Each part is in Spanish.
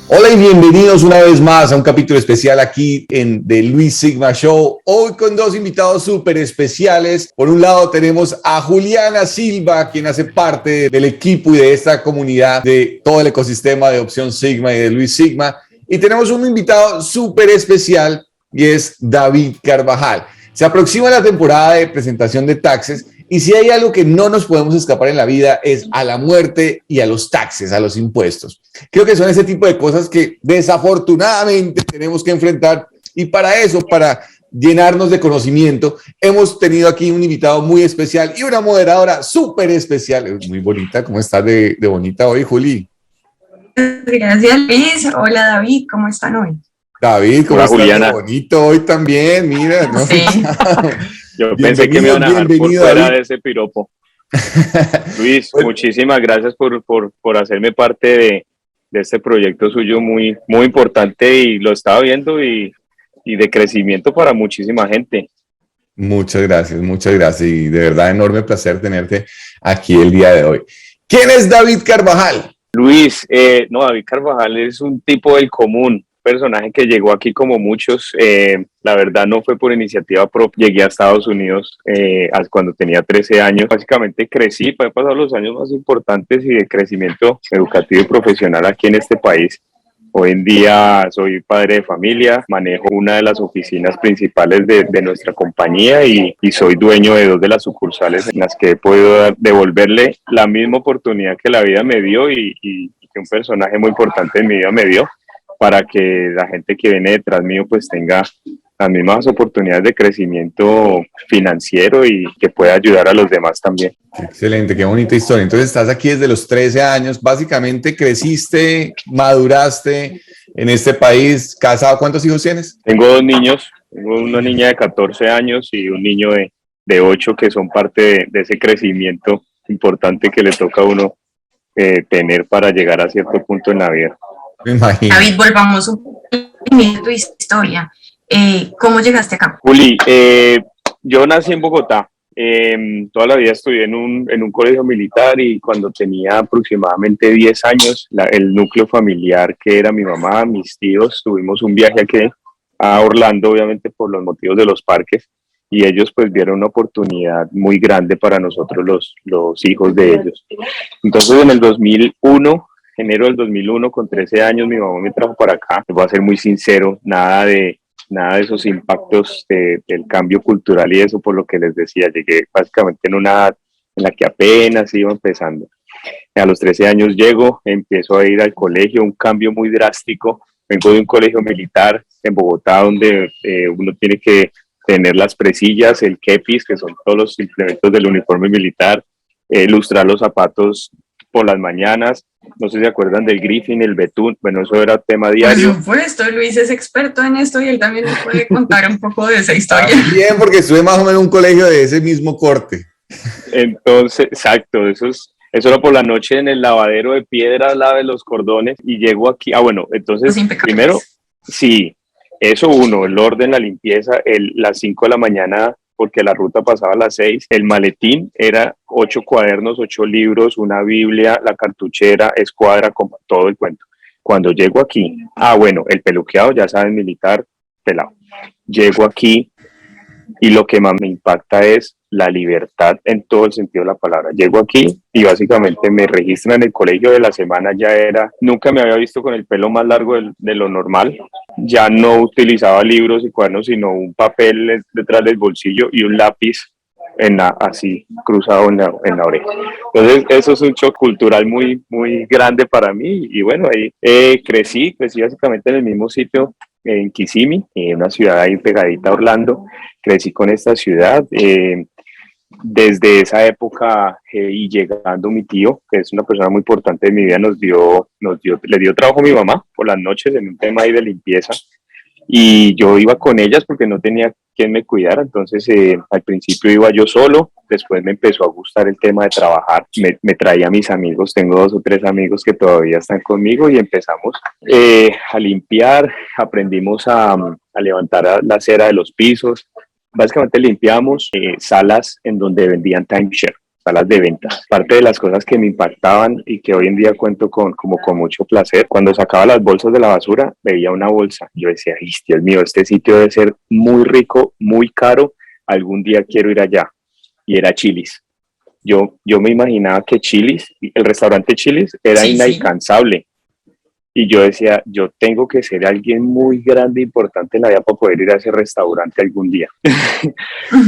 Hola y bienvenidos una vez más a un capítulo especial aquí en The Luis Sigma Show. Hoy con dos invitados súper especiales. Por un lado tenemos a Juliana Silva, quien hace parte del equipo y de esta comunidad de todo el ecosistema de Opción Sigma y de Luis Sigma. Y tenemos un invitado súper especial y es David Carvajal. Se aproxima la temporada de presentación de taxes y si hay algo que no nos podemos escapar en la vida es a la muerte y a los taxes, a los impuestos. Creo que son ese tipo de cosas que desafortunadamente tenemos que enfrentar y para eso, para llenarnos de conocimiento, hemos tenido aquí un invitado muy especial y una moderadora súper especial. Es muy bonita. ¿Cómo estás de bonita hoy, Juli? Gracias, Luis. Hola, David. ¿Cómo están hoy? David, ¿cómo Hola, estás Juliana. de bonito hoy también? Mira, ¿no? Sí. Yo pensé que me iban a dejar por fuera David. de ese piropo. Luis, Bueno, muchísimas gracias por hacerme parte de este proyecto suyo muy importante y lo estaba viendo y de crecimiento para muchísima gente. muchas gracias y de verdad enorme placer tenerte aquí el día de hoy. ¿Quién es David Carvajal? Luis, David Carvajal es un tipo del común, personaje que llegó aquí como muchos, la verdad no fue por iniciativa propia, llegué a Estados Unidos cuando tenía 13 años, básicamente crecí, he pasado los años más importantes y de crecimiento educativo y profesional aquí en este país. Hoy en día soy padre de familia, manejo una de las oficinas principales de nuestra compañía y soy dueño de dos de las sucursales en las que he podido devolverle la misma oportunidad que la vida me dio y que un personaje muy importante en mi vida me dio para que la gente que viene detrás mío pues tenga las mismas oportunidades de crecimiento financiero y que pueda ayudar a los demás también. Excelente, qué bonita historia. Entonces estás aquí desde los 13 años, básicamente creciste, maduraste en este país, casado. ¿Cuántos hijos tienes? Tengo dos niños, tengo una niña de 14 años y un niño de 8 que son parte de ese crecimiento importante que le toca a uno tener para llegar a cierto punto en la vida. Me imagino. David, volvamos un poco a tu historia. ¿Cómo llegaste acá? Juli, yo nací en Bogotá. Toda la vida estudié en un colegio militar y cuando tenía aproximadamente 10 años, el núcleo familiar que era mi mamá, mis tíos, tuvimos un viaje aquí a Orlando, obviamente por los motivos de los parques, y ellos pues vieron una oportunidad muy grande para nosotros los hijos de ellos. Entonces en el 2001, enero del 2001, con 13 años, mi mamá me trajo para acá. Les voy a ser muy sincero, nada de esos impactos del cambio cultural y eso, por lo que les decía, llegué básicamente en una edad en la que apenas iba empezando. A los 13 años llego, empiezo a ir al colegio, un cambio muy drástico. Vengo de un colegio militar en Bogotá donde uno tiene que tener las presillas, el kepis, que son todos los implementos del uniforme militar, lustrar los zapatos por las mañanas. No sé si se acuerdan del Griffin, el Betún. Bueno, eso era tema diario. Por supuesto, Luis es experto en esto y él también nos puede contar un poco de esa historia. Bien, porque estuve más o menos en un colegio de ese mismo corte. Entonces, exacto, eso era por la noche en el lavadero de piedra, lave los cordones y llego aquí. Bueno, entonces, primero, sí, eso uno, el orden, la limpieza, las 5 de la mañana, porque la ruta pasaba a las 6, el maletín era 8 cuadernos, 8 libros, una Biblia, la cartuchera, escuadra, todo el cuento. Cuando llego aquí, bueno, el peluqueado, ya saben, militar, pelado. Llego aquí y lo que más me impacta es la libertad en todo el sentido de la palabra. Llego aquí y básicamente me registran en el colegio de la semana, nunca me había visto con el pelo más largo de lo normal, ya no utilizaba libros y cuadernos, sino un papel detrás del bolsillo y un lápiz así cruzado en la oreja. Entonces eso es un shock cultural muy, muy grande para mí y bueno, ahí crecí básicamente en el mismo sitio, en Kissimmee, una ciudad ahí pegadita a Orlando. Crecí con esta ciudad. Desde esa época y llegando mi tío, que es una persona muy importante de mi vida, le dio trabajo a mi mamá por las noches en un tema ahí de limpieza y yo iba con ellas porque no tenía quien me cuidara. Entonces al principio iba yo solo, después me empezó a gustar el tema de trabajar, me traía a mis amigos, tengo 2 o 3 amigos que todavía están conmigo y empezamos a limpiar, aprendimos a levantar la cera de los pisos. Básicamente limpiamos salas en donde vendían timeshare. salas de ventas. Parte de las cosas que me impactaban y que hoy en día cuento como con mucho placer, cuando sacaba las bolsas de la basura, veía una bolsa. Yo decía, ay, Dios mío, este sitio debe ser muy rico, muy caro, algún día quiero ir allá. Y era Chili's. Yo me imaginaba que Chili's, el restaurante Chili's, era inalcanzable. Y yo decía, yo tengo que ser alguien muy grande e importante en la vida para poder ir a ese restaurante algún día.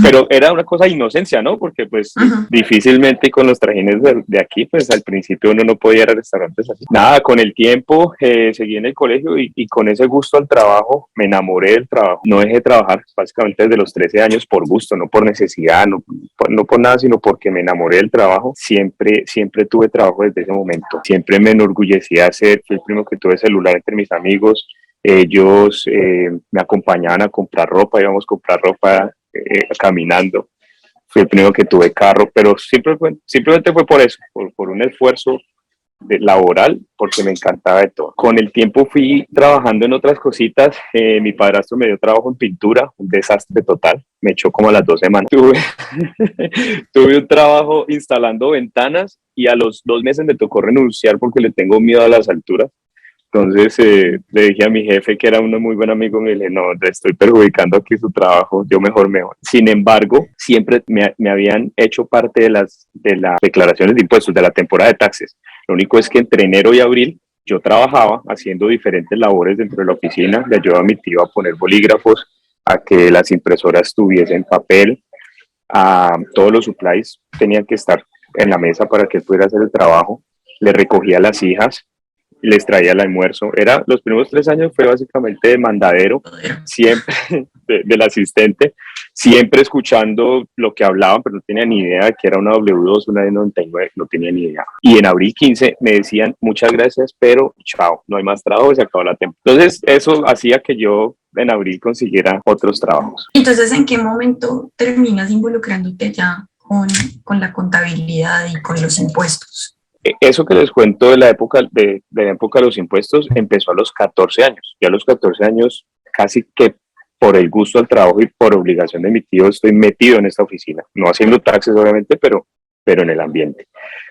Pero era una cosa de inocencia, ¿no? Porque pues difícilmente con los trajines de aquí, pues al principio uno no podía ir a restaurantes así. Nada, con el tiempo seguí en el colegio y con ese gusto al trabajo, me enamoré del trabajo. No dejé de trabajar básicamente desde los 13 años por gusto, no por necesidad, no por nada, sino porque me enamoré del trabajo. Siempre tuve trabajo desde ese momento. Siempre me enorgullecía de ser, fui el primero que tuve celular entre mis amigos. Ellos me acompañaban a comprar ropa, íbamos a comprar ropa caminando. Fui el primero que tuve carro, pero simplemente fue por eso, por un esfuerzo laboral, porque me encantaba de todo. Con el tiempo fui trabajando en otras cositas. Mi padrastro me dio trabajo en pintura, un desastre total, me echó como a las 2 semanas. Tuve un trabajo instalando ventanas y a los 2 meses me tocó renunciar porque le tengo miedo a las alturas. Entonces le dije a mi jefe, que era un muy buen amigo, me dije, no, le estoy perjudicando aquí su trabajo, yo mejor. Sin embargo, siempre me habían hecho parte de las declaraciones de impuestos de la temporada de taxes. Lo único es que entre enero y abril yo trabajaba haciendo diferentes labores dentro de la oficina, le ayudaba a mi tío a poner bolígrafos, a que las impresoras tuviesen papel, a todos los supplies tenían que estar en la mesa para que él pudiera hacer el trabajo, le recogía a las hijas, les traía el almuerzo. Los primeros 3 años fue básicamente de mandadero, siempre del asistente, siempre escuchando lo que hablaban, pero no tenía ni idea de que era una W2, una D99, no tenía ni idea. Y en abril 15 me decían, muchas gracias, pero chao, no hay más trabajo, se acabó la temporada. Entonces eso hacía que yo en abril consiguiera otros trabajos. Entonces, ¿en qué momento terminas involucrándote ya con la contabilidad y con los impuestos? Eso que les cuento de la época de los impuestos empezó a los 14 años. Ya a los 14 años, casi que por el gusto al trabajo y por obligación de mi tío, estoy metido en esta oficina. No haciendo taxes, obviamente, pero en el ambiente.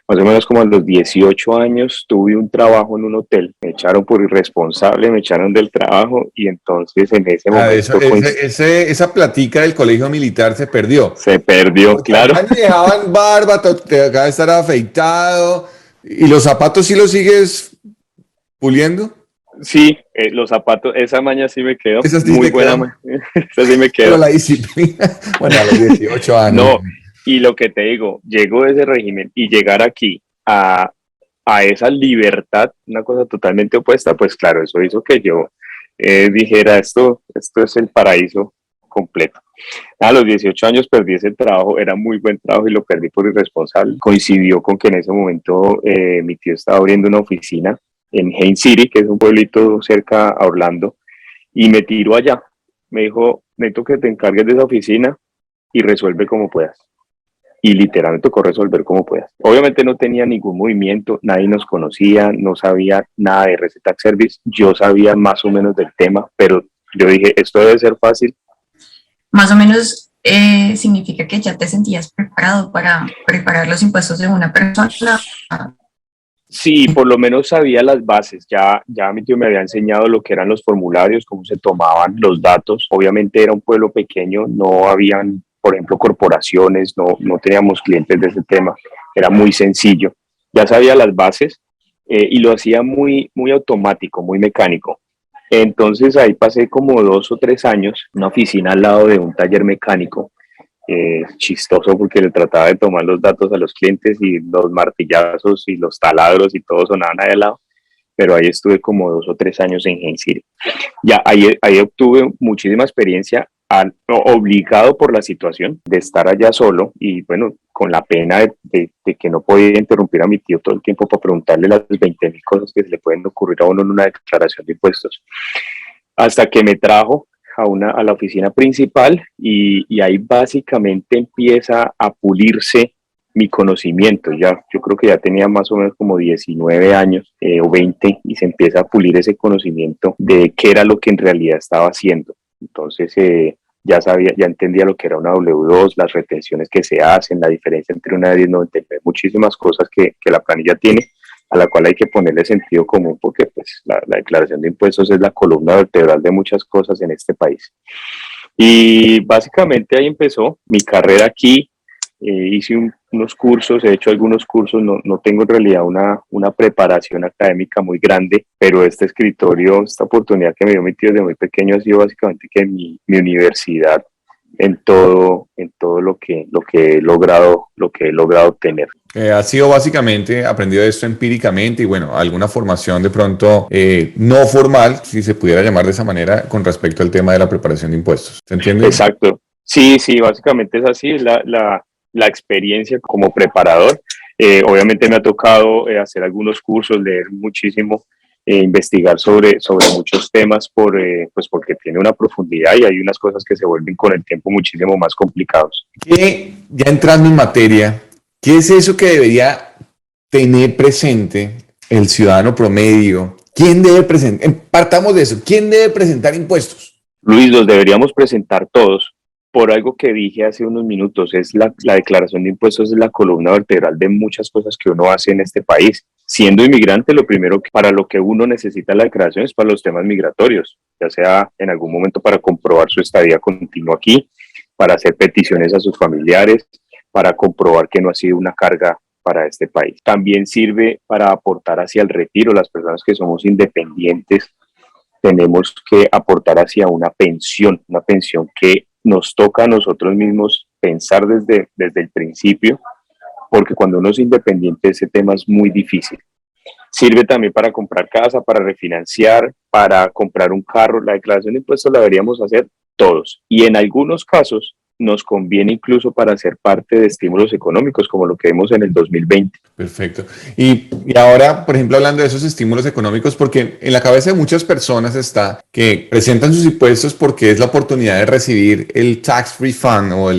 Más o menos como a los 18 años tuve un trabajo en un hotel. Me echaron por irresponsable, me echaron del trabajo y entonces en ese momento... Esa platica del colegio militar se perdió. Se perdió, porque claro. Dejaban barba, te acaba de estar afeitado. ¿Y los zapatos sí los sigues puliendo? Sí, los zapatos, esa maña sí me quedó. Esa sí muy buena maña. Esa sí me quedó. Pero la disciplina, bueno, a los 18 años. No, y lo que te digo, llego de ese régimen y llegar aquí a esa libertad, una cosa totalmente opuesta, pues claro, eso hizo que yo dijera, esto es el paraíso completo. A los 18 años perdí ese trabajo, era muy buen trabajo y lo perdí por irresponsable. Coincidió con que en ese momento mi tío estaba abriendo una oficina en Haines City, que es un pueblito cerca a Orlando, y me tiró allá. Me dijo, necesito que te encargues de esa oficina y resuelve como puedas. Y literalmente tocó resolver como puedas. Obviamente no tenía ningún movimiento, nadie nos conocía, no sabía nada de Receta Service, yo sabía más o menos del tema, pero yo dije, esto debe ser fácil. Más o menos significa que ya te sentías preparado para preparar los impuestos de una persona. Sí, por lo menos sabía las bases. Ya mi tío me había enseñado lo que eran los formularios, cómo se tomaban los datos. Obviamente era un pueblo pequeño, no habían, por ejemplo, corporaciones, no teníamos clientes de ese tema. Era muy sencillo. Ya sabía las bases y lo hacía muy, muy automático, muy mecánico. Entonces ahí pasé como 2 o 3 años, una oficina al lado de un taller mecánico, chistoso porque le trataba de tomar los datos a los clientes y los martillazos y los taladros y todo sonaban ahí al lado, pero ahí estuve como 2 o 3 años en Haines City. Ya ahí obtuve muchísima experiencia, obligado por la situación de estar allá solo y bueno, con la pena de que no podía interrumpir a mi tío todo el tiempo para preguntarle las 20.000 cosas que se le pueden ocurrir a uno en una declaración de impuestos. Hasta que me trajo a la oficina principal y ahí básicamente empieza a pulirse mi conocimiento. Yo creo que ya tenía más o menos como 19 años o 20 y se empieza a pulir ese conocimiento de qué era lo que en realidad estaba haciendo. Entonces ya sabía, ya entendía lo que era una W2, las retenciones que se hacen, la diferencia entre una 1099, muchísimas cosas que la planilla tiene, a la cual hay que ponerle sentido común, porque pues, la declaración de impuestos es la columna vertebral de muchas cosas en este país. Y básicamente ahí empezó mi carrera aquí. Hice unos cursos, he hecho algunos cursos, no tengo en realidad una preparación académica muy grande, pero este escritorio, esta oportunidad que me dio mi tío desde muy pequeño ha sido básicamente que mi universidad en todo lo que he logrado tener. Ha sido básicamente aprendido esto empíricamente y bueno, alguna formación de pronto no formal, si se pudiera llamar de esa manera, con respecto al tema de la preparación de impuestos. ¿Se entiende? Exacto. Sí, básicamente es así, la experiencia como preparador. Obviamente me ha tocado hacer algunos cursos, leer muchísimo, investigar sobre muchos temas pues porque tiene una profundidad y hay unas cosas que se vuelven con el tiempo muchísimo más complicados. Ya entrando en materia, ¿qué es eso que debería tener presente el ciudadano promedio? ¿Quién debe presentar? Partamos de eso. ¿Quién debe presentar impuestos? Luis, los deberíamos presentar todos. Por algo que dije hace unos minutos, es la declaración de impuestos es la columna vertebral de muchas cosas que uno hace en este país. Siendo inmigrante, lo primero para lo que uno necesita la declaración es para los temas migratorios, ya sea en algún momento para comprobar su estadía continua aquí, para hacer peticiones a sus familiares, para comprobar que no ha sido una carga para este país. También sirve para aportar hacia el retiro. Las personas que somos independientes tenemos que aportar hacia una pensión que nos toca a nosotros mismos pensar desde el principio, porque cuando uno es independiente ese tema es muy difícil. Sirve también para comprar casa, para refinanciar, para comprar un carro. La declaración de impuestos la deberíamos hacer todos. Y en algunos casos nos conviene incluso para ser parte de estímulos económicos, como lo que vimos en el 2020. Perfecto. Y ahora, por ejemplo, hablando de esos estímulos económicos, porque en la cabeza de muchas personas está que presentan sus impuestos porque es la oportunidad de recibir el tax refund o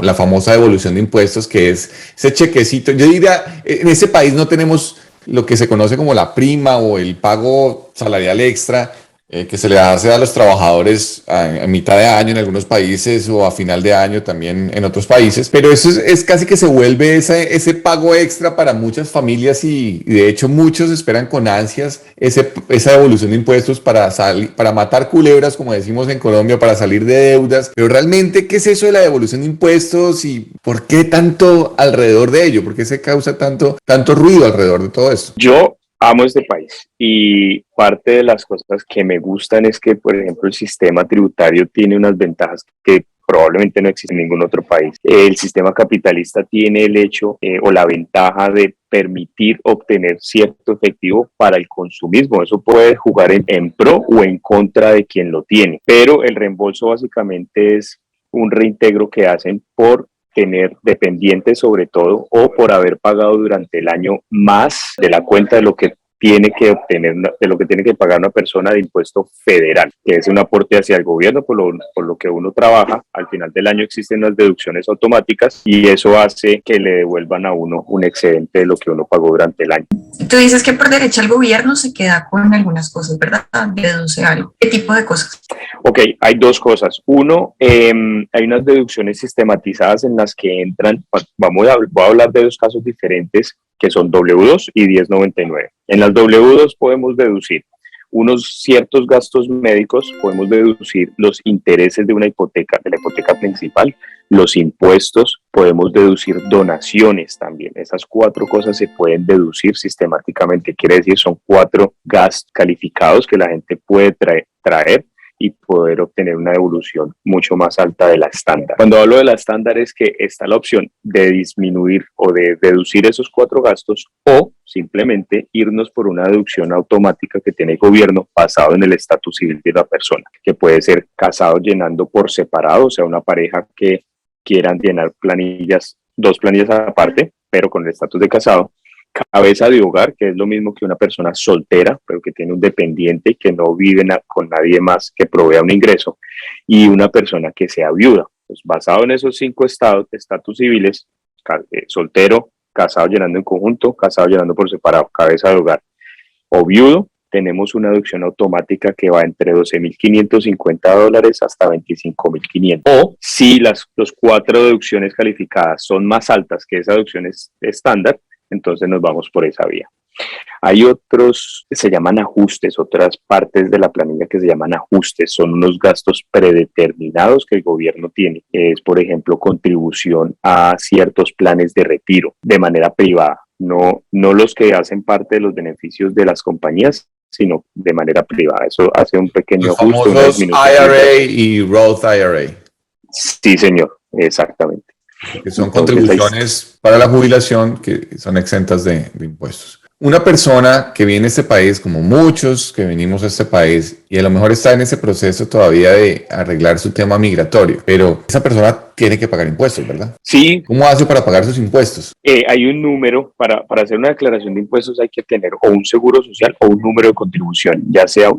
la famosa devolución de impuestos, que es ese chequecito. Yo diría, en ese país no tenemos lo que se conoce como la prima o el pago salarial extra, que se le hace a los trabajadores a mitad de año en algunos países o a final de año también en otros países, pero eso es casi que se vuelve ese pago extra para muchas familias y de hecho muchos esperan con ansias esa devolución de impuestos para matar culebras, como decimos en Colombia, para salir de deudas. Pero realmente, ¿qué es eso de la devolución de impuestos y por qué tanto alrededor de ello? ¿Por qué se causa tanto ruido alrededor de todo esto? Yo amo este país y parte de las cosas que me gustan es que, por ejemplo, el sistema tributario tiene unas ventajas que probablemente no existen en ningún otro país. El sistema capitalista tiene el hecho o la ventaja de permitir obtener cierto efectivo para el consumismo. Eso puede jugar en pro o en contra de quien lo tiene, pero el reembolso básicamente es un reintegro que hacen por tener dependientes sobre todo o por haber pagado durante el año más de la cuenta de lo que tiene que obtener, de lo que tiene que pagar una persona de impuesto federal, que es un aporte hacia el gobierno por lo que uno trabaja. Al final del año existen las deducciones automáticas y eso hace que le devuelvan a uno un excedente de lo que uno pagó durante el año. Tú dices que por derecho el gobierno se queda con algunas cosas, ¿verdad? Deduce algo. ¿Qué tipo de cosas? Ok, hay dos cosas. Uno, hay unas deducciones sistematizadas en las que entran, voy a hablar de dos casos diferentes que son W2 y 1099. En las W2 podemos deducir unos ciertos gastos médicos, podemos deducir los intereses de una hipoteca, de la hipoteca principal, los impuestos, podemos deducir donaciones también. Esas cuatro cosas se pueden deducir sistemáticamente, quiere decir son 4 gastos calificados que la gente puede traer y poder obtener una devolución mucho más alta de la estándar. Cuando hablo de la estándar es que está la opción de disminuir o de deducir esos 4 gastos o simplemente irnos por una deducción automática que tiene el gobierno basado en el estatus civil de la persona, que puede ser casado llenando por separado, o sea, una pareja que quieran llenar planillas, 2 planillas aparte, pero con el estatus de casado, cabeza de hogar, que es lo mismo que una persona soltera, pero que tiene un dependiente que no vive con nadie más que provea un ingreso, y una persona que sea viuda. Pues basado en esos 5 estatus civiles, soltero, casado llenando en conjunto, casado llenando por separado, cabeza de hogar o viudo, tenemos una deducción automática que va entre $12,550 hasta $25,500. O si los 4 deducciones calificadas son más altas que esa deducción estándar, entonces nos vamos por esa vía. Hay otros que se llaman ajustes, otras partes de la planilla que se llaman ajustes, son unos gastos predeterminados que el gobierno tiene. Es, por ejemplo, contribución a ciertos planes de retiro de manera privada, no los que hacen parte de los beneficios de las compañías, sino de manera privada. Eso hace un pequeño ajuste. Los IRA y Roth IRA. Sí, señor, exactamente. Que son contribuciones para la jubilación que son exentas de impuestos. Una persona que viene a este país, como muchos que venimos a este país, y a lo mejor está en ese proceso todavía de arreglar su tema migratorio, pero esa persona tiene que pagar impuestos, ¿verdad? Sí. ¿Cómo hace para pagar sus impuestos? Hay un número, para hacer una declaración de impuestos hay que tener o un seguro social o un número de contribución, ya sea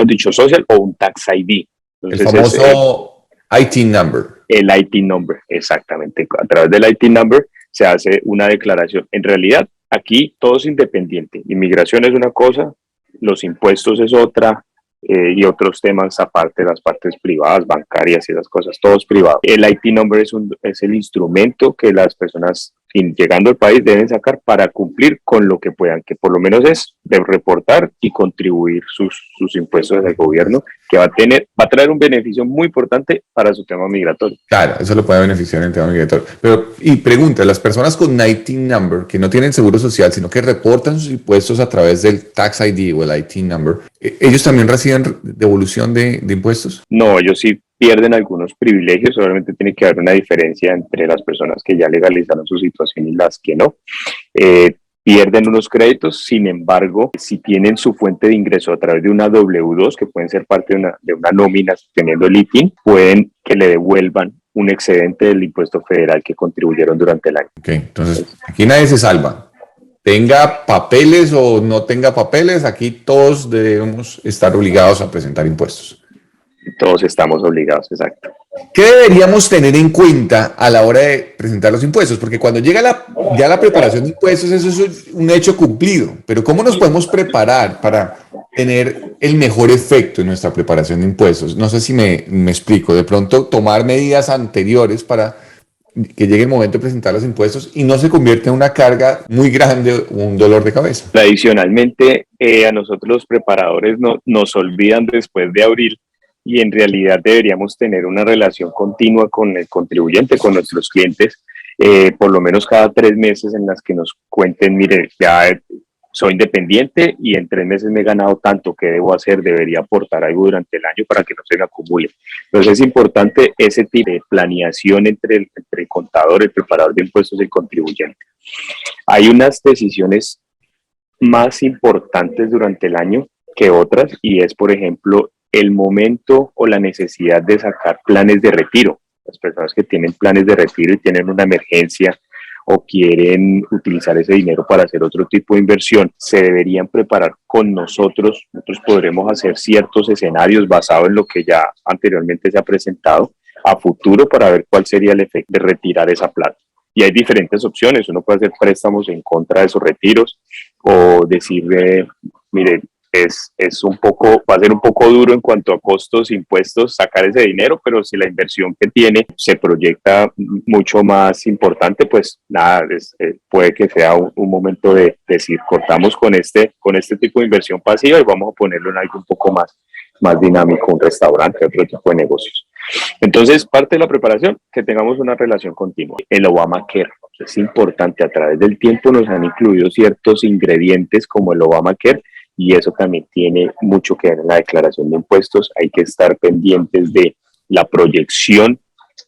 dicho social o un tax ID. Entonces, el famoso IT number. El IT number, exactamente. A través del IT number se hace una declaración. En realidad, aquí todo es independiente. Inmigración es una cosa, los impuestos es otra, y otros temas aparte, las partes privadas, bancarias y esas cosas, todo es privado. El IT number es el instrumento que las personas llegando al país deben sacar para cumplir con lo que puedan, que por lo menos es de reportar y contribuir sus impuestos al gobierno, que va a traer un beneficio muy importante para su tema migratorio. Claro, eso lo puede beneficiar en el tema migratorio. Pero, y pregunta, las personas con IT number, que no tienen seguro social, sino que reportan sus impuestos a través del Tax ID o el IT number, ¿ellos también reciben devolución de impuestos? No, ellos sí pierden algunos privilegios. Obviamente tiene que haber una diferencia entre las personas que ya legalizaron su situación y las que no. Pierden unos créditos, sin embargo, si tienen su fuente de ingreso a través de una W2, que pueden ser parte de una nómina teniendo el ITIN, pueden que le devuelvan un excedente del impuesto federal que contribuyeron durante el año. Ok, entonces aquí nadie se salva. Tenga papeles o no tenga papeles, aquí todos debemos estar obligados a presentar impuestos. Todos estamos obligados, exacto. ¿Qué deberíamos tener en cuenta a la hora de presentar los impuestos? Porque cuando llega ya la preparación de impuestos, eso es un hecho cumplido. Pero ¿cómo nos podemos preparar para tener el mejor efecto en nuestra preparación de impuestos? No sé si me explico. De pronto tomar medidas anteriores para que llegue el momento de presentar los impuestos y no se convierta en una carga muy grande o un dolor de cabeza. Tradicionalmente, a nosotros los preparadores nos olvidan después de abril, y en realidad deberíamos tener una relación continua con el contribuyente, con nuestros clientes, por lo menos cada 3 meses en las que nos cuenten, mire, ya soy independiente y en 3 meses me he ganado tanto, ¿qué debo hacer? Debería aportar algo durante el año para que no se me acumule. Entonces es importante ese tipo de planeación entre el contador, el preparador de impuestos y el contribuyente. Hay unas decisiones más importantes durante el año que otras, y es, por ejemplo, el momento o la necesidad de sacar planes de retiro. Las personas que tienen planes de retiro y tienen una emergencia o quieren utilizar ese dinero para hacer otro tipo de inversión, se deberían preparar con nosotros. Nosotros podremos hacer ciertos escenarios basados en lo que ya anteriormente se ha presentado a futuro para ver cuál sería el efecto de retirar esa plata. Y hay diferentes opciones. Uno puede hacer préstamos en contra de esos retiros o decirle, mire, va a ser un poco duro en cuanto a costos, impuestos, sacar ese dinero, pero si la inversión que tiene se proyecta mucho más importante, pues nada, puede que sea un momento de decir, cortamos con este tipo de inversión pasiva y vamos a ponerlo en algo un poco más dinámico, un restaurante, otro tipo de negocios. Entonces, parte de la preparación, que tengamos una relación continua. El Obamacare es importante, a través del tiempo nos han incluido ciertos ingredientes como el Obamacare, y eso también tiene mucho que ver en la declaración de impuestos. Hay que estar pendientes de la proyección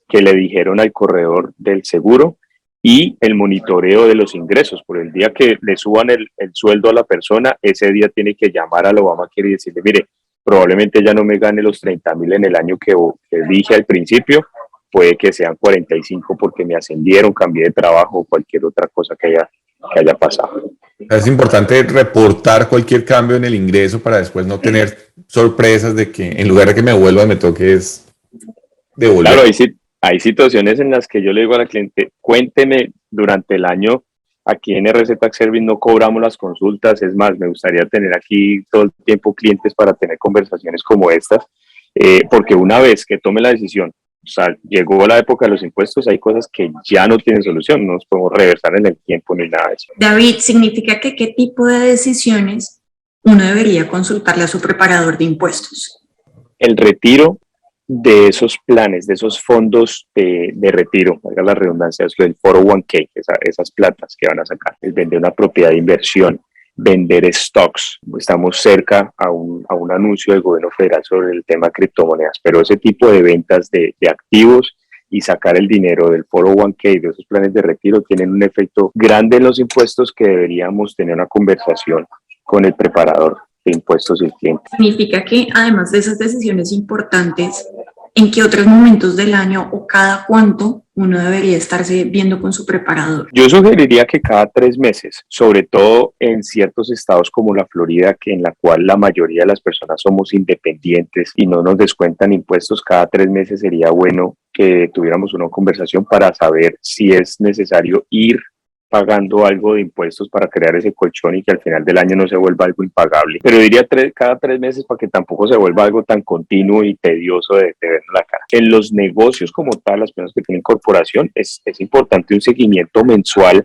que le dijeron al corredor del seguro y el monitoreo de los ingresos. Por el día que le suban el sueldo a la persona, ese día tiene que llamar al Obamacare y decirle, mire, probablemente ya no me gane los 30,000 en el año que dije al principio, puede que sean 45 porque me ascendieron, cambié de trabajo o cualquier otra cosa que haya pasado. Es importante reportar cualquier cambio en el ingreso para después no tener sorpresas de que en lugar de que me vuelva me toque devolver. Claro, hay situaciones en las que yo le digo a la cliente, cuénteme durante el año Aquí en RZ Tax Service no cobramos las consultas, es más, me gustaría tener aquí todo el tiempo clientes para tener conversaciones como estas, porque una vez que tome la decisión, o sea, llegó la época de los impuestos, hay cosas que ya no tienen solución, no nos podemos reversar en el tiempo ni nada de eso. David, ¿significa que qué tipo de decisiones uno debería consultarle a su preparador de impuestos? El retiro de esos planes, de esos fondos de retiro, valga la redundancia, es el 401k, esas platas que van a sacar, el vender una propiedad de inversión, vender stocks. Estamos cerca a un anuncio del gobierno federal sobre el tema criptomonedas, pero ese tipo de ventas de activos y sacar el dinero del 401k, de esos planes de retiro, tienen un efecto grande en los impuestos que deberíamos tener una conversación con el preparador de impuestos y el cliente. Significa que además de esas decisiones importantes, ¿en qué otros momentos del año o cada cuánto uno debería estarse viendo con su preparador? Yo sugeriría que cada 3 meses, sobre todo en ciertos estados como la Florida, en la cual la mayoría de las personas somos independientes y no nos descuentan impuestos, cada 3 meses sería bueno que tuviéramos una conversación para saber si es necesario ir pagando algo de impuestos para crear ese colchón y que al final del año no se vuelva algo impagable. Pero diría cada 3 meses para que tampoco se vuelva algo tan continuo y tedioso de ver la cara. En los negocios como tal, las personas que tienen corporación, es importante un seguimiento mensual.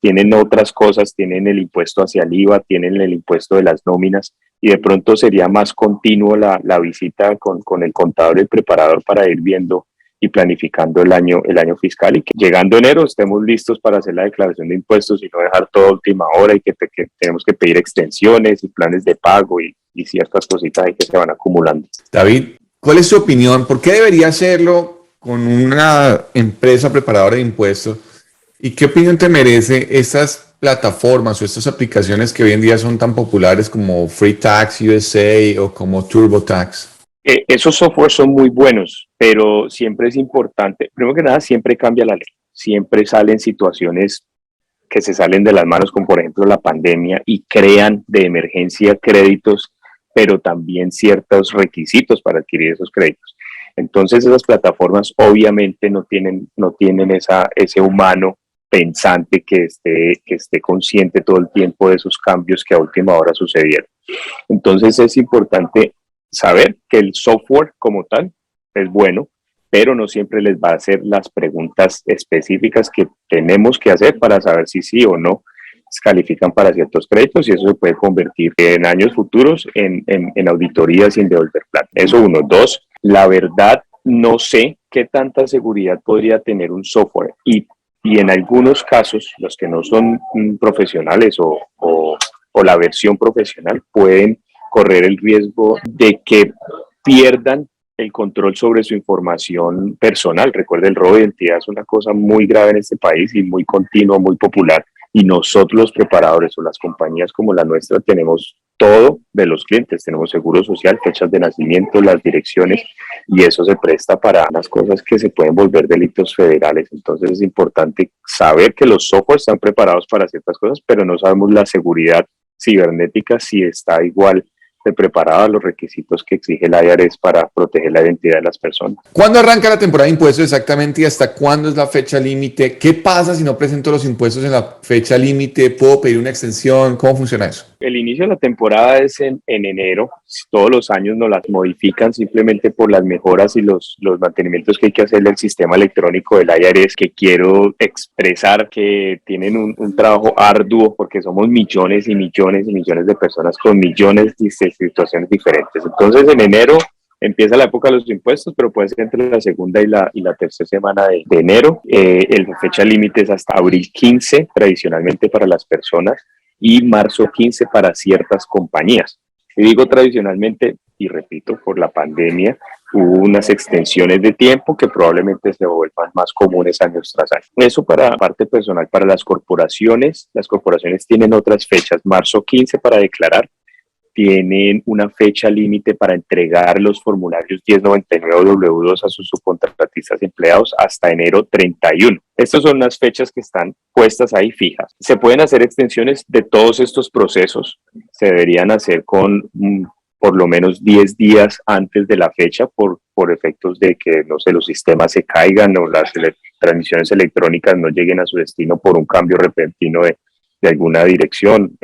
Tienen otras cosas, tienen el impuesto hacia el IVA, tienen el impuesto de las nóminas y de pronto sería más continuo la visita con el contador y el preparador para ir viendo y planificando el año fiscal y que llegando enero estemos listos para hacer la declaración de impuestos y no dejar todo a última hora y que tenemos que pedir extensiones y planes de pago y ciertas cositas ahí que se van acumulando. David, ¿cuál es su opinión? ¿Por qué debería hacerlo con una empresa preparadora de impuestos? ¿Y qué opinión te merece estas plataformas o estas aplicaciones que hoy en día son tan populares como Free Tax USA o como TurboTax? Esos softwares son muy buenos, pero siempre es importante, primero que nada, siempre cambia la ley, siempre salen situaciones que se salen de las manos, como por ejemplo la pandemia, y crean de emergencia créditos, pero también ciertos requisitos para adquirir esos créditos. Entonces esas plataformas obviamente no tienen ese humano pensante que esté consciente todo el tiempo de esos cambios que a última hora sucedieron. Entonces es importante saber que el software como tal es bueno, pero no siempre les va a hacer las preguntas específicas que tenemos que hacer para saber si sí o no califican para ciertos créditos y eso se puede convertir en años futuros en auditorías sin devolver plata. Eso uno. Dos, la verdad no sé qué tanta seguridad podría tener un software y en algunos casos, los que no son profesionales o la versión profesional pueden correr el riesgo de que pierdan el control sobre su información personal. Recuerde, el robo de identidad es una cosa muy grave en este país y muy continua, muy popular. Y nosotros los preparadores o las compañías como la nuestra tenemos todo de los clientes. Tenemos seguro social, fechas de nacimiento, las direcciones y eso se presta para unas cosas que se pueden volver delitos federales. Entonces es importante saber que los softwares están preparados para ciertas cosas, pero no sabemos la seguridad cibernética si está igual de preparada a los requisitos que exige el IRS para proteger la identidad de las personas. ¿Cuándo arranca la temporada de impuestos exactamente y hasta cuándo es la fecha límite? ¿Qué pasa si no presento los impuestos en la fecha límite? ¿Puedo pedir una extensión? ¿Cómo funciona eso? El inicio de la temporada es en enero. Todos los años nos las modifican simplemente por las mejoras y los mantenimientos que hay que hacerle al sistema electrónico del IRS, que quiero expresar que tienen un trabajo arduo porque somos millones y millones y millones de personas con millones de situaciones diferentes. Entonces en enero empieza la época de los impuestos, pero puede ser entre la segunda y la tercera semana de enero. La fecha límite es hasta abril 15, tradicionalmente para las personas, y marzo 15 para ciertas compañías. Y digo tradicionalmente, y repito, por la pandemia, hubo unas extensiones de tiempo que probablemente se vuelvan más comunes años tras año. Eso para la parte personal. Para las corporaciones tienen otras fechas. Marzo 15 para declarar, tienen una fecha límite para entregar los formularios 1099 o W2 a sus subcontratistas empleados hasta enero 31. Estas son las fechas que están puestas ahí fijas. Se pueden hacer extensiones de todos estos procesos. Se deberían hacer con por lo menos 10 días antes de la fecha por efectos de que, no sé, los sistemas se caigan o las transmisiones electrónicas no lleguen a su destino por un cambio repentino de alguna dirección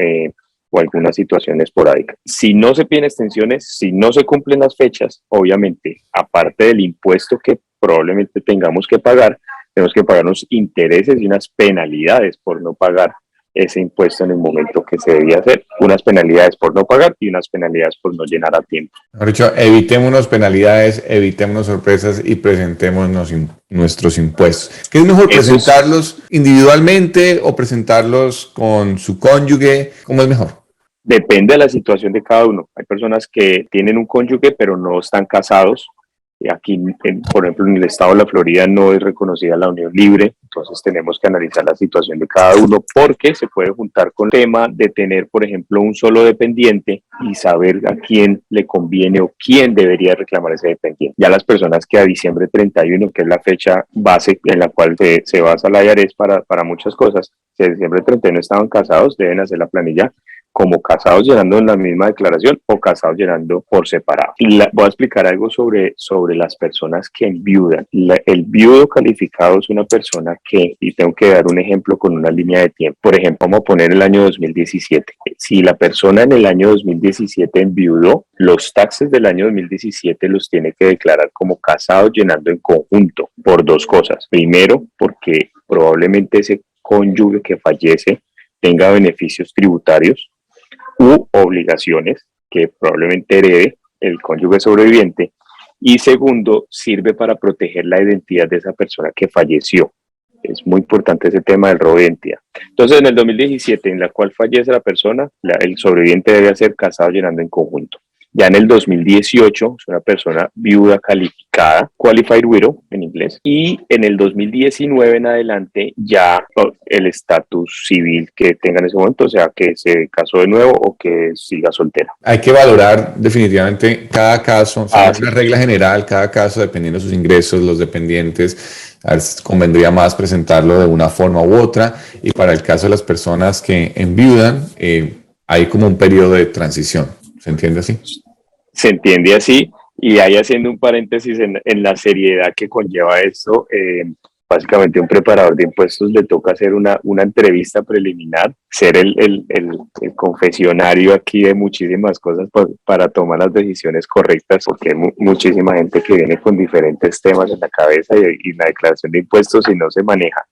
o alguna situación esporádica. Si no se piden extensiones, si no se cumplen las fechas, obviamente, aparte del impuesto que probablemente tengamos que pagar, tenemos que pagar unos intereses y unas penalidades por no pagar ese impuesto en el momento que se debía hacer, unas penalidades por no pagar y unas penalidades por no llenar a tiempo. Mejor dicho, evitémonos penalidades, evitémonos sorpresas y presentémonos nuestros impuestos. ¿Qué es mejor, presentarlos individualmente o presentarlos con su cónyuge? ¿Cómo es mejor? Depende de la situación de cada uno. Hay personas que tienen un cónyuge pero no están casados. Aquí, por ejemplo, en el estado de la Florida no es reconocida la unión libre, entonces tenemos que analizar la situación de cada uno porque se puede juntar con el tema de tener, por ejemplo, un solo dependiente y saber a quién le conviene o quién debería reclamar ese dependiente. Ya las personas que a diciembre 31, que es la fecha base en la cual se basa la IARES para muchas cosas, si a diciembre 31 estaban casados, deben hacer la planilla como casados llenando en la misma declaración o casados llenando por separado. Voy a explicar algo sobre las personas que enviudan. El viudo calificado es una persona que, y tengo que dar un ejemplo con una línea de tiempo. Por ejemplo, vamos a poner el año 2017. Si la persona en el año 2017 enviudó, los taxes del año 2017 los tiene que declarar como casados llenando en conjunto por dos cosas. Primero, porque probablemente ese cónyuge que fallece tenga beneficios tributarios u obligaciones que probablemente herede el cónyuge sobreviviente, y segundo, sirve para proteger la identidad de esa persona que falleció. Es muy importante ese tema del robo de identidad. Entonces, en el 2017, en la cual fallece la persona, el sobreviviente debe ser casado llenando en conjunto. Ya en el 2018 es una persona viuda calificada, qualified widow en inglés, y en el 2019 en adelante ya el estatus civil que tenga en ese momento, o sea, que se casó de nuevo o que siga soltera. Hay que valorar definitivamente cada caso, o sea, una regla general, cada caso dependiendo de sus ingresos, los dependientes, convendría más presentarlo de una forma u otra, y para el caso de las personas que enviudan, hay como un periodo de transición. ¿Se entiende así? Se entiende así, y ahí haciendo un paréntesis en la seriedad que conlleva esto, básicamente un preparador de impuestos le toca hacer una entrevista preliminar, ser el confesionario aquí de muchísimas cosas para tomar las decisiones correctas, porque hay muchísima gente que viene con diferentes temas en la cabeza y la declaración de impuestos, si no se maneja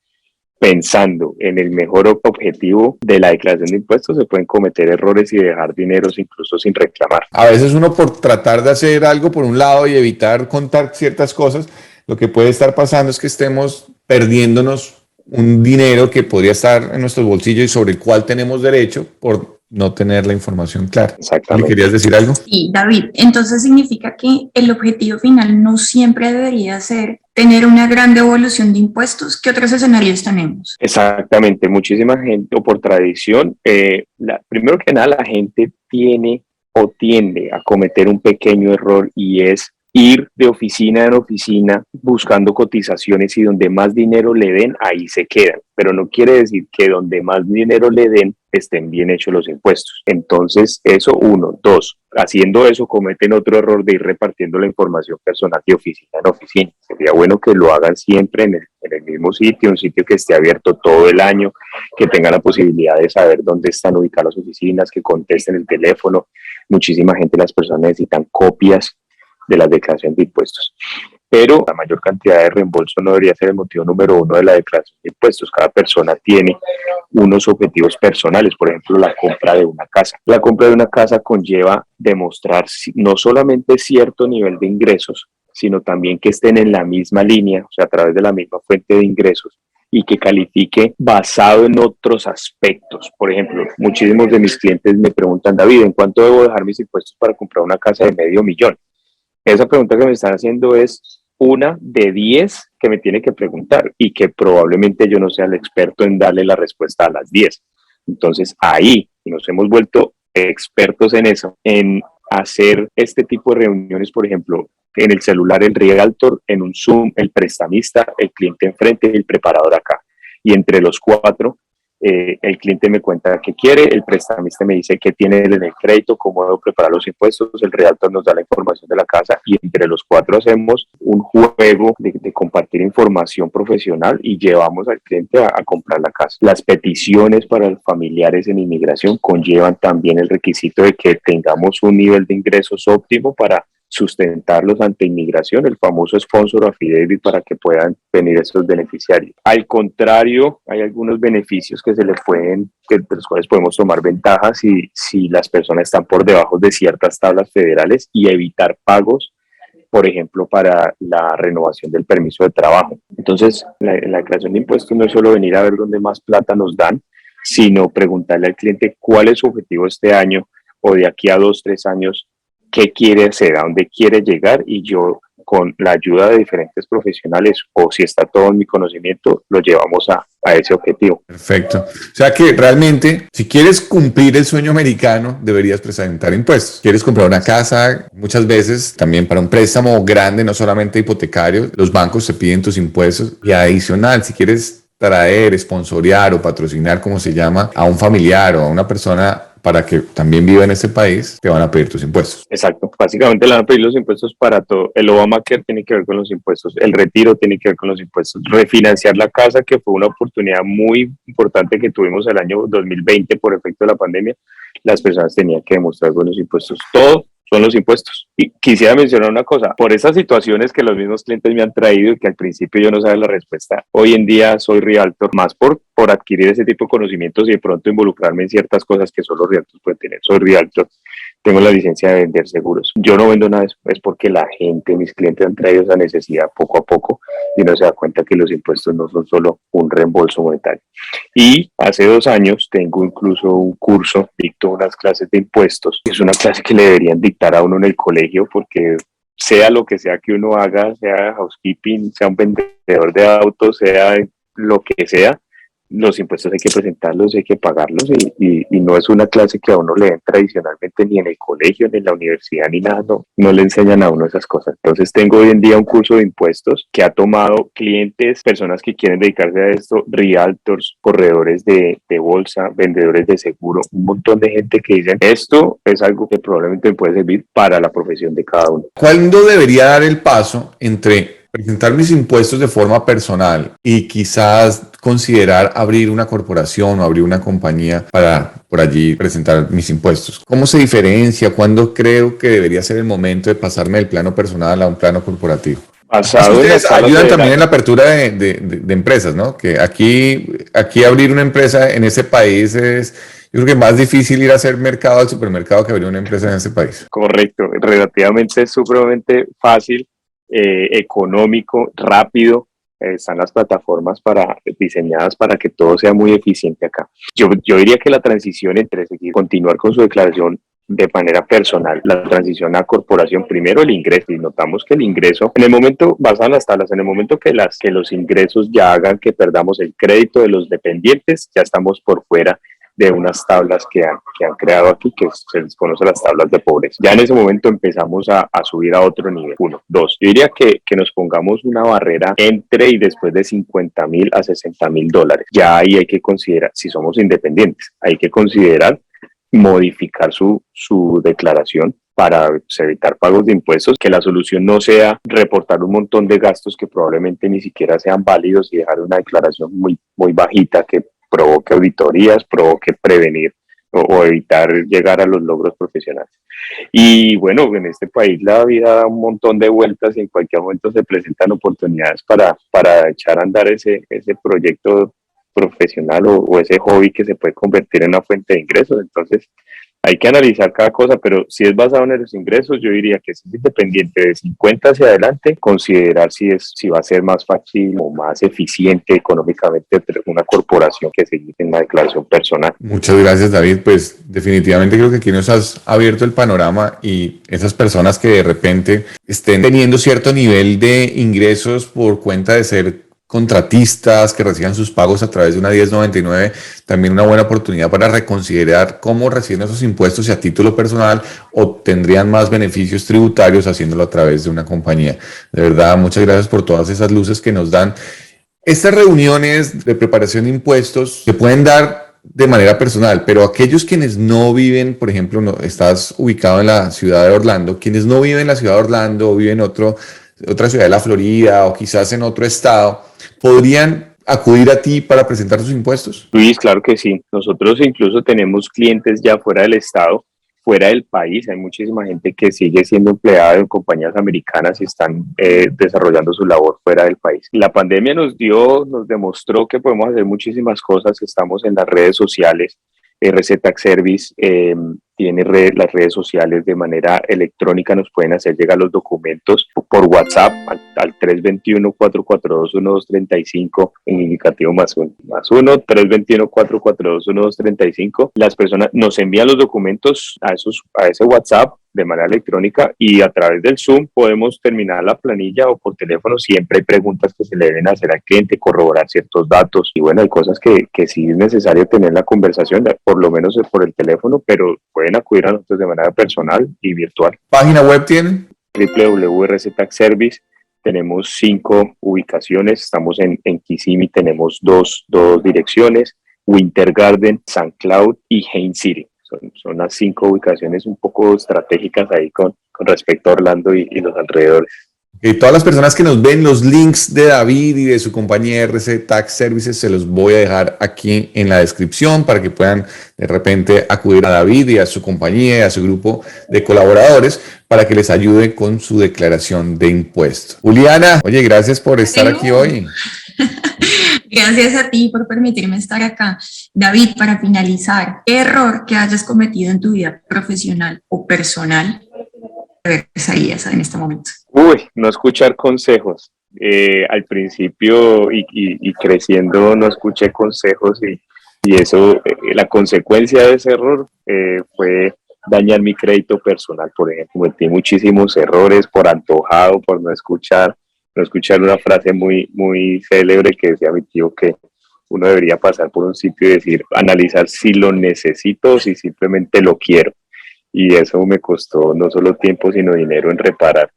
pensando en el mejor objetivo de la declaración de impuestos, se pueden cometer errores y dejar dineros incluso sin reclamar. A veces uno, por tratar de hacer algo por un lado y evitar contar ciertas cosas, lo que puede estar pasando es que estemos perdiéndonos un dinero que podría estar en nuestros bolsillos y sobre el cual tenemos derecho por no tener la información clara. Exactamente. ¿Le querías decir algo? Sí, David, entonces significa que el objetivo final no siempre debería ser tener una gran devolución de impuestos. ¿Qué otros escenarios tenemos? Exactamente, muchísima gente, o por tradición, primero que nada la gente tiene o tiende a cometer un pequeño error, y es ir de oficina en oficina buscando cotizaciones, y donde más dinero le den, ahí se quedan. Pero no quiere decir que donde más dinero le den estén bien hechos los impuestos. Entonces, eso uno. Dos, haciendo eso cometen otro error de ir repartiendo la información personal de oficina en oficina. Sería bueno que lo hagan siempre en el mismo sitio, un sitio que esté abierto todo el año, que tenga la posibilidad de saber dónde están ubicadas las oficinas, que contesten el teléfono. Muchísima gente, las personas necesitan copias de las declaraciones de impuestos. Pero la mayor cantidad de reembolso no debería ser el motivo número uno de la declaración de impuestos. Cada persona tiene unos objetivos personales, por ejemplo, la compra de una casa. La compra de una casa conlleva demostrar no solamente cierto nivel de ingresos, sino también que estén en la misma línea, o sea, a través de la misma fuente de ingresos, y que califique basado en otros aspectos. Por ejemplo, muchísimos de mis clientes me preguntan: David, ¿en cuánto debo dejar mis impuestos para comprar una casa de $500,000? Esa pregunta que me están haciendo es una de 10 que me tiene que preguntar, y que probablemente yo no sea el experto en darle la respuesta a las 10. Entonces ahí nos hemos vuelto expertos en eso, en hacer este tipo de reuniones, por ejemplo, en el celular el realtor, en un Zoom el prestamista, el cliente enfrente y el preparador acá. Y entre los cuatro el cliente me cuenta qué quiere, el prestamista me dice qué tiene en el crédito, cómo debo preparar los impuestos, el realtor nos da la información de la casa y entre los cuatro hacemos un juego de compartir información profesional y llevamos al cliente a comprar la casa. Las peticiones para los familiares en inmigración conllevan también el requisito de que tengamos un nivel de ingresos óptimo para sustentarlos ante inmigración, el famoso sponsor affidavit, para que puedan venir estos beneficiarios. Al contrario, hay algunos beneficios que de los cuales podemos tomar ventaja si las personas están por debajo de ciertas tablas federales y evitar pagos, por ejemplo, para la renovación del permiso de trabajo. Entonces, la declaración de impuestos no es solo venir a ver dónde más plata nos dan, sino preguntarle al cliente cuál es su objetivo este año o de aquí a 2, 3 años, qué quiere hacer, a dónde quiere llegar, y yo con la ayuda de diferentes profesionales o si está todo en mi conocimiento, lo llevamos a ese objetivo. Perfecto. O sea que realmente, si quieres cumplir el sueño americano, deberías presentar impuestos. Quieres comprar una casa, muchas veces también para un préstamo grande, no solamente hipotecario, los bancos te piden tus impuestos y adicional, si quieres traer, sponsorear o patrocinar, como se llama, a un familiar o a una persona para que también viva en este país, te van a pedir tus impuestos. Exacto, básicamente le van a pedir los impuestos para todo. El Obamacare tiene que ver con los impuestos, el retiro tiene que ver con los impuestos, refinanciar la casa, que fue una oportunidad muy importante que tuvimos el año 2020 por efecto de la pandemia, las personas tenían que demostrar buenos impuestos, todo son los impuestos. Y quisiera mencionar una cosa, por esas situaciones que los mismos clientes me han traído y que al principio yo no sabía la respuesta, hoy en día soy realtor, más por adquirir ese tipo de conocimientos y de pronto involucrarme en ciertas cosas que solo los realtors pueden tener. Soy realtor, tengo la licencia de vender seguros. Yo no vendo nada, es porque la gente, mis clientes han traído esa necesidad poco a poco y no se da cuenta que los impuestos no son solo un reembolso monetario. Y hace 2 años tengo incluso un curso, dicto unas clases de impuestos. Es una clase que le deberían dictar a uno en el colegio porque sea lo que sea que uno haga, sea housekeeping, sea un vendedor de autos, sea lo que sea, los impuestos hay que presentarlos, hay que pagarlos y no es una clase que a uno le den tradicionalmente ni en el colegio, ni en la universidad, ni nada, no le enseñan a uno esas cosas. Entonces tengo hoy en día un curso de impuestos que ha tomado clientes, personas que quieren dedicarse a esto, realtors, corredores de bolsa, vendedores de seguro, un montón de gente que dicen esto es algo que probablemente me puede servir para la profesión de cada uno. ¿Cuándo debería dar el paso entre presentar mis impuestos de forma personal y quizás considerar abrir una corporación o abrir una compañía para por allí presentar mis impuestos? ¿Cómo se diferencia? ¿Cuándo creo que debería ser el momento de pasarme del plano personal a un plano corporativo? Ustedes ayudan también en la apertura de empresas, ¿no? Que aquí abrir una empresa en ese país yo creo que es más difícil ir a hacer mercado al supermercado que abrir una empresa en ese país. Correcto, relativamente supremamente fácil, económico, rápido. Están las plataformas diseñadas para que todo sea muy eficiente acá. Yo diría que la transición entre continuar con su declaración de manera personal, la transición a corporación, primero el ingreso, y notamos que el ingreso, en el momento, basado en las tablas, en el momento que los ingresos ya hagan que perdamos el crédito de los dependientes, ya estamos por fuera de unas tablas que han creado aquí, que se les conoce las tablas de pobreza. Ya en ese momento empezamos a subir a otro nivel. 1, 2. Yo diría que nos pongamos una barrera entre y después de $50,000 a $60,000. Ya ahí hay que considerar, si somos independientes, hay que considerar modificar su declaración para evitar pagos de impuestos, que la solución no sea reportar un montón de gastos que probablemente ni siquiera sean válidos y dejar una declaración muy, muy bajita que provoque auditorías, provoque prevenir o evitar llegar a los logros profesionales. Y bueno, en este país la vida da un montón de vueltas y en cualquier momento se presentan oportunidades para echar a andar ese proyecto profesional o ese hobby que se puede convertir en una fuente de ingresos. Entonces hay que analizar cada cosa, pero si es basado en los ingresos, yo diría que si es independiente de 50 hacia adelante, considerar si va a ser más fácil o más eficiente económicamente una corporación que seguir en la declaración personal. Muchas gracias, David. Pues definitivamente creo que aquí nos has abierto el panorama y esas personas que de repente estén teniendo cierto nivel de ingresos por cuenta de ser contratistas que reciban sus pagos a través de una 1099, también una buena oportunidad para reconsiderar cómo reciben esos impuestos y a título personal obtendrían más beneficios tributarios haciéndolo a través de una compañía. De verdad, muchas gracias por todas esas luces que nos dan. Estas reuniones de preparación de impuestos se pueden dar de manera personal, pero aquellos quienes no viven, por ejemplo, estás ubicado en la ciudad de Orlando, quienes no viven en la ciudad de Orlando o viven en otra ciudad de la Florida o quizás en otro estado, ¿podrían acudir a ti para presentar sus impuestos? Luis, claro que sí. Nosotros incluso tenemos clientes ya fuera del estado, fuera del país. Hay muchísima gente que sigue siendo empleada en compañías americanas y están desarrollando su labor fuera del país. La pandemia nos demostró que podemos hacer muchísimas cosas. Estamos en las redes sociales. RC Tax Service tiene las redes sociales de manera electrónica, nos pueden hacer llegar los documentos por WhatsApp al 321-442-1235 en indicativo +1, 321-442-1235. Las personas nos envían los documentos a ese WhatsApp de manera electrónica y a través del Zoom podemos terminar la planilla o por teléfono. Siempre hay preguntas que se le deben hacer al cliente, corroborar ciertos datos y bueno, hay cosas que sí es necesario tener la conversación, por lo menos por el teléfono, pero pueden acudir a nosotros de manera personal y virtual. ¿Página web tienen? www.RC Tax Service. Tenemos 5 ubicaciones, estamos en Kissimmee, tenemos dos direcciones, Winter Garden, St. Cloud y Haines City. Son las 5 ubicaciones un poco estratégicas ahí con respecto a Orlando y los alrededores. Todas las personas que nos ven, los links de David y de su compañía RC Tax Services se los voy a dejar aquí en la descripción para que puedan de repente acudir a David y a su compañía y a su grupo de colaboradores para que les ayude con su declaración de impuestos. Juliana, oye, gracias por estar aquí hoy. Gracias a ti por permitirme estar acá. David, para finalizar, ¿qué error que hayas cometido en tu vida profesional o personal reversarías en este momento? No escuchar consejos. Al principio y creciendo no escuché consejos y eso, la consecuencia de ese error fue dañar mi crédito personal. Por ejemplo, cometí muchísimos errores por antojado, por no escuchar una frase muy, muy célebre que decía mi tío, que uno debería pasar por un sitio y decir, analizar si lo necesito o si simplemente lo quiero. Y eso me costó no solo tiempo, sino dinero en reparar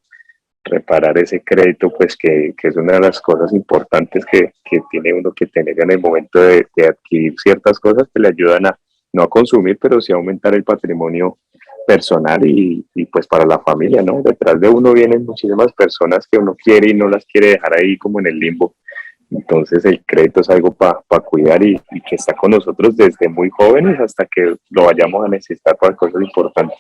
ese crédito, pues que es una de las cosas importantes que tiene uno que tener en el momento de adquirir ciertas cosas que le ayudan a no a consumir, pero sí a aumentar el patrimonio personal y pues para la familia, ¿no? Detrás de uno vienen muchísimas personas que uno quiere y no las quiere dejar ahí como en el limbo. Entonces el crédito es algo para cuidar y que está con nosotros desde muy jóvenes hasta que lo vayamos a necesitar para cosas importantes.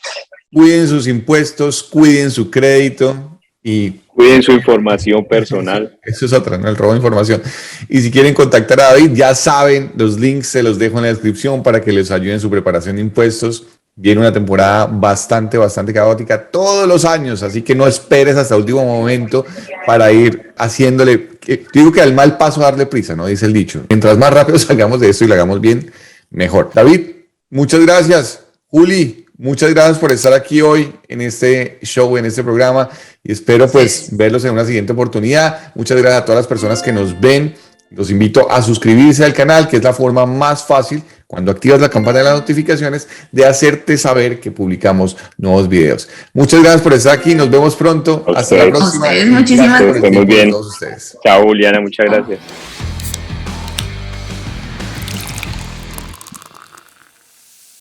Cuiden sus impuestos, cuiden su crédito y cuiden su información personal. Eso es otra, ¿no? El robo de información. Y si quieren contactar a David, ya saben, los links se los dejo en la descripción para que les ayuden en su preparación de impuestos. Viene una temporada bastante caótica todos los años, así que no esperes hasta el último momento para ir haciéndole. Digo que al mal paso darle prisa, ¿no? Dice el dicho. Mientras más rápido salgamos de esto y lo hagamos bien, mejor. David, muchas gracias. Juli, muchas gracias por estar aquí hoy en este show, en este programa, y espero pues verlos en una siguiente oportunidad. Muchas gracias a todas las personas que nos ven. Los invito a suscribirse al canal, que es la forma más fácil, cuando activas la campana de las notificaciones, de hacerte saber que publicamos nuevos videos. Muchas gracias por estar aquí. Nos vemos pronto. Hasta la próxima. Muchísimas gracias. Muy bien. Chao, Juliana. Muchas gracias.